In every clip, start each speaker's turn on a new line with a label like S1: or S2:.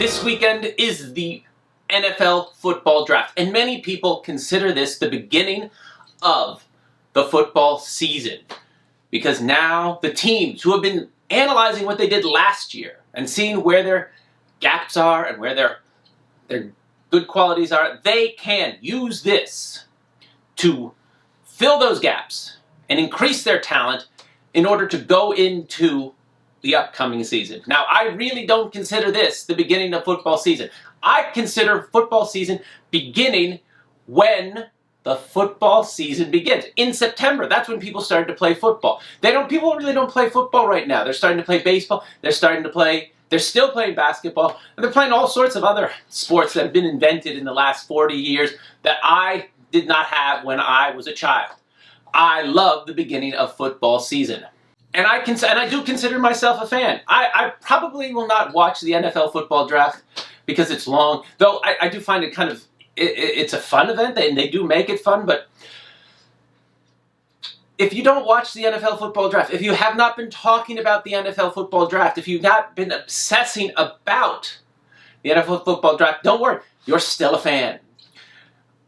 S1: This weekend is the NFL football draft, and many people consider this the beginning of the football season because now the teams who have been analyzing what they did last year and seeing where their gaps are and where their good qualities are, they can use this to fill those gaps and increase their talent in order to go into the upcoming season. Now, I really don't consider this the beginning of football season. I consider football season beginning when the football season begins. In September, that's when people started to play football. People really don't play football right now. They're starting to play baseball. They're still playing basketball. And they're playing all sorts of other sports that have been invented in the last 40 years that I did not have when I was a child. I love the beginning of football season. And I do consider myself a fan. I probably will not watch the NFL football draft because it's long, though I do find it kind of, it's a fun event, and they do make it fun, but if you don't watch the NFL football draft, if you have not been talking about the NFL football draft, if you've not been obsessing about the NFL football draft, don't worry, you're still a fan.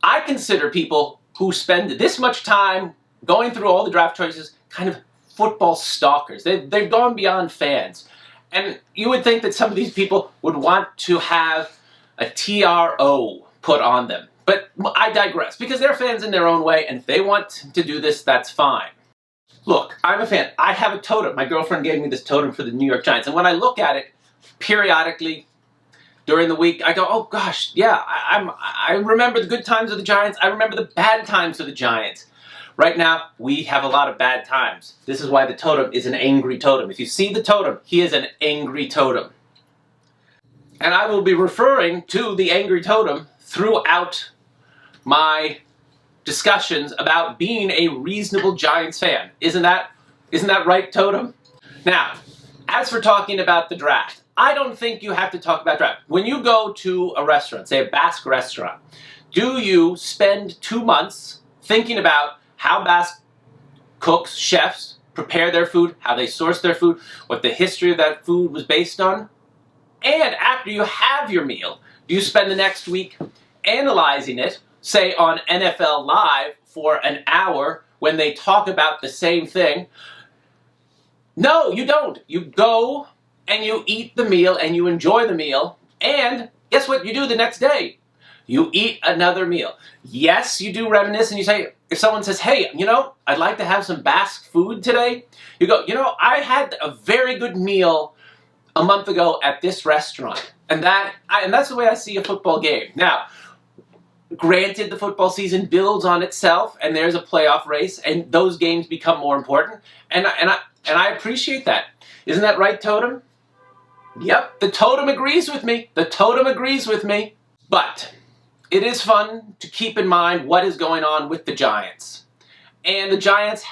S1: I consider people who spend this much time going through all the draft choices kind of football stalkers. They've gone beyond fans. And you would think that some of these people would want to have a TRO put on them. But I digress, because they're fans in their own way, and if they want to do this, that's fine. Look, I'm a fan. I have a totem. My girlfriend gave me this totem for the New York Giants, and when I look at it periodically during the week, I go, oh gosh, yeah, I remember the good times of the Giants. I remember the bad times of the Giants. Right now, we have a lot of bad times. This is why the totem is an angry totem. If you see the totem, he is an angry totem. And I will be referring to the angry totem throughout my discussions about being a reasonable Giants fan. Isn't that right, totem? Now, as for talking about the draft, I don't think you have to talk about draft. When you go to a restaurant, say a Basque restaurant, do you spend 2 months thinking about how Basque cooks, chefs, prepare their food, how they source their food, what the history of that food was based on? And after you have your meal, do you spend the next week analyzing it, say on NFL Live for an hour when they talk about the same thing? No, you don't. You go and you eat the meal and you enjoy the meal, and guess what you do the next day? You eat another meal. Yes, you do reminisce, and you say, if someone says, hey, I'd like to have some Basque food today, you go, I had a very good meal a month ago at this restaurant. And that's the way I see a football game. Now, granted, the football season builds on itself, and there's a playoff race, and those games become more important, and I appreciate that. Isn't that right, Totem? Yep, the Totem agrees with me. The Totem agrees with me. But it is fun to keep in mind what is going on with the Giants. And the Giants,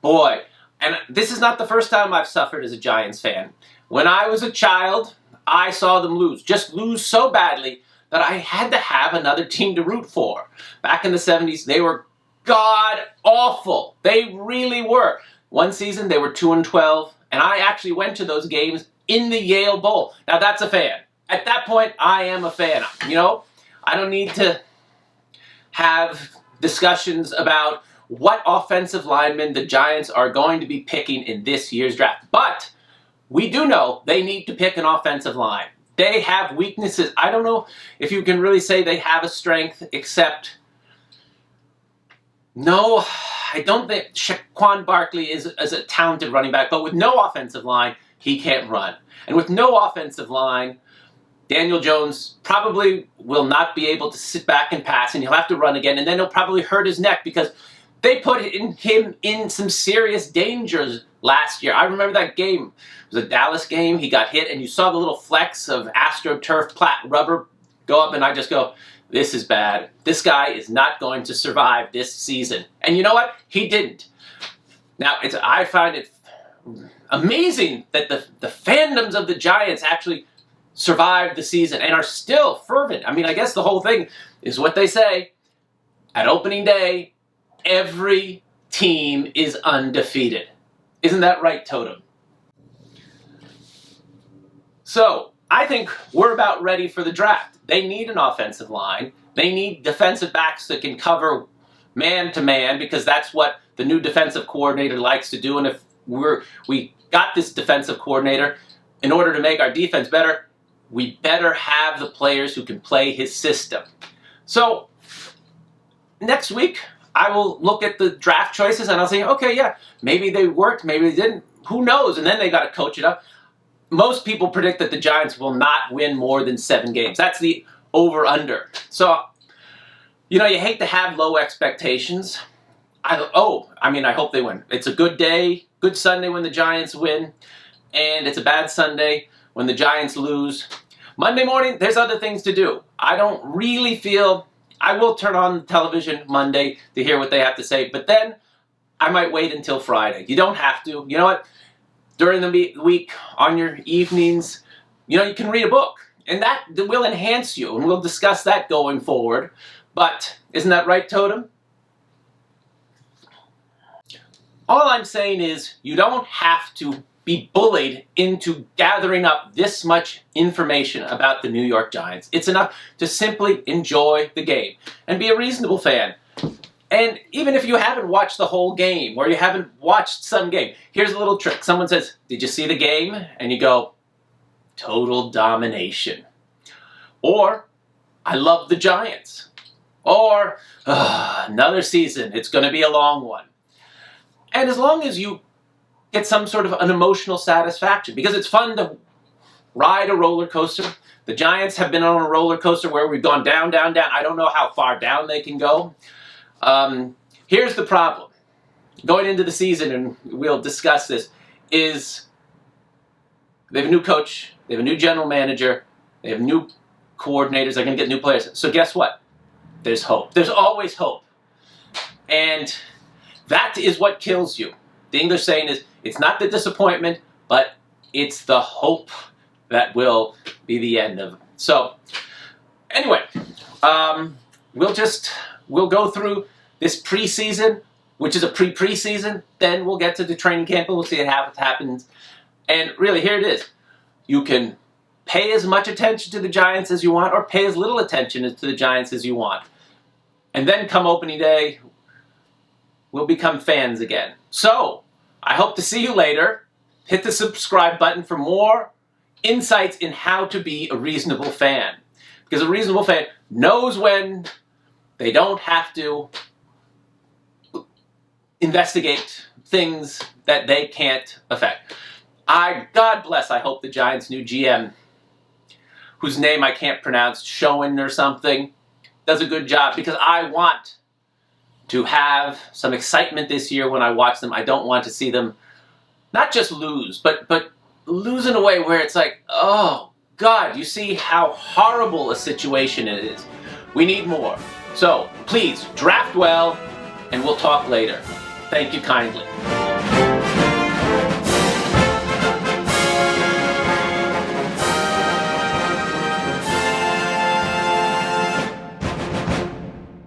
S1: boy, and this is not the first time I've suffered as a Giants fan. When I was a child, I saw them just lose so badly that I had to have another team to root for. Back in the 70s, they were god-awful. They really were. One season, they were 2-12, and I actually went to those games in the Yale Bowl. Now, that's a fan. At that point, I am a fan. I don't need to have discussions about what offensive linemen the Giants are going to be picking in this year's draft. But we do know they need to pick an offensive line. They have weaknesses. I don't know if you can really say they have a strength, except, no, I don't think Saquon Barkley is a talented running back, but with no offensive line, he can't run. And with no offensive line, Daniel Jones probably will not be able to sit back and pass, and he'll have to run again, and then he'll probably hurt his neck because they put him in some serious dangers last year. I remember that game. It was a Dallas game. He got hit, and you saw the little flecks of AstroTurf rubber go up, and I just go, this is bad. This guy is not going to survive this season. And you know what? He didn't. Now, I find it amazing that the fandoms of the Giants actually survived the season and are still fervent. I mean, I guess the whole thing is what they say. At opening day, every team is undefeated. Isn't that right, Totem? So, I think we're about ready for the draft. They need an offensive line. They need defensive backs that can cover man to man, because that's what the new defensive coordinator likes to do. And if we got this defensive coordinator, in order to make our defense better, we better have the players who can play his system. So next week, I will look at the draft choices and I'll say, okay, yeah, maybe they worked, maybe they didn't. Who knows? And then they got to coach it up. Most people predict that the Giants will not win more than 7 games. That's the over-under. So, you hate to have low expectations. I hope they win. It's a good day, good Sunday when the Giants win, and it's a bad Sunday when the Giants lose. Monday morning, there's other things to do. I don't really feel... I will turn on the television Monday to hear what they have to say, but then I might wait until Friday. You don't have to. You know what? During the week, on your evenings, you can read a book, and that will enhance you, and we'll discuss that going forward. But isn't that right, Totem? All I'm saying is you don't have to be bullied into gathering up this much information about the New York Giants. It's enough to simply enjoy the game and be a reasonable fan. And even if you haven't watched the whole game, or you haven't watched some game, here's a little trick. Someone says, "Did you see the game?" And you go, "Total domination." Or, "I love the Giants." Or, "Another season, it's going to be a long one." And as long as you get some sort of an emotional satisfaction, because it's fun to ride a roller coaster. The Giants have been on a roller coaster where we've gone down, down, down. I don't know how far down they can go. Here's the problem. Going into the season, and we'll discuss this, is they have a new coach, they have a new general manager, they have new coordinators, they're going to get new players. So guess what? There's hope. There's always hope. And that is what kills you. The English saying is, it's not the disappointment, but it's the hope that will be the end of it. So, anyway, we'll go through this preseason, which is a pre-preseason. Then we'll get to the training camp and we'll see what happens. And really, here it is. You can pay as much attention to the Giants as you want, or pay as little attention to the Giants as you want. And then come opening day, we'll become fans again. So, I hope to see you later. Hit the subscribe button for more insights in how to be a reasonable fan. Because a reasonable fan knows when they don't have to investigate things that they can't affect. God bless, I hope the Giants' new GM, whose name I can't pronounce, Schoen or something, does a good job, because I want to have some excitement this year when I watch them. I don't want to see them not just lose, but lose in a way where it's like, oh, God, you see how horrible a situation it is. We need more. So, please, draft well, and we'll talk later. Thank you kindly.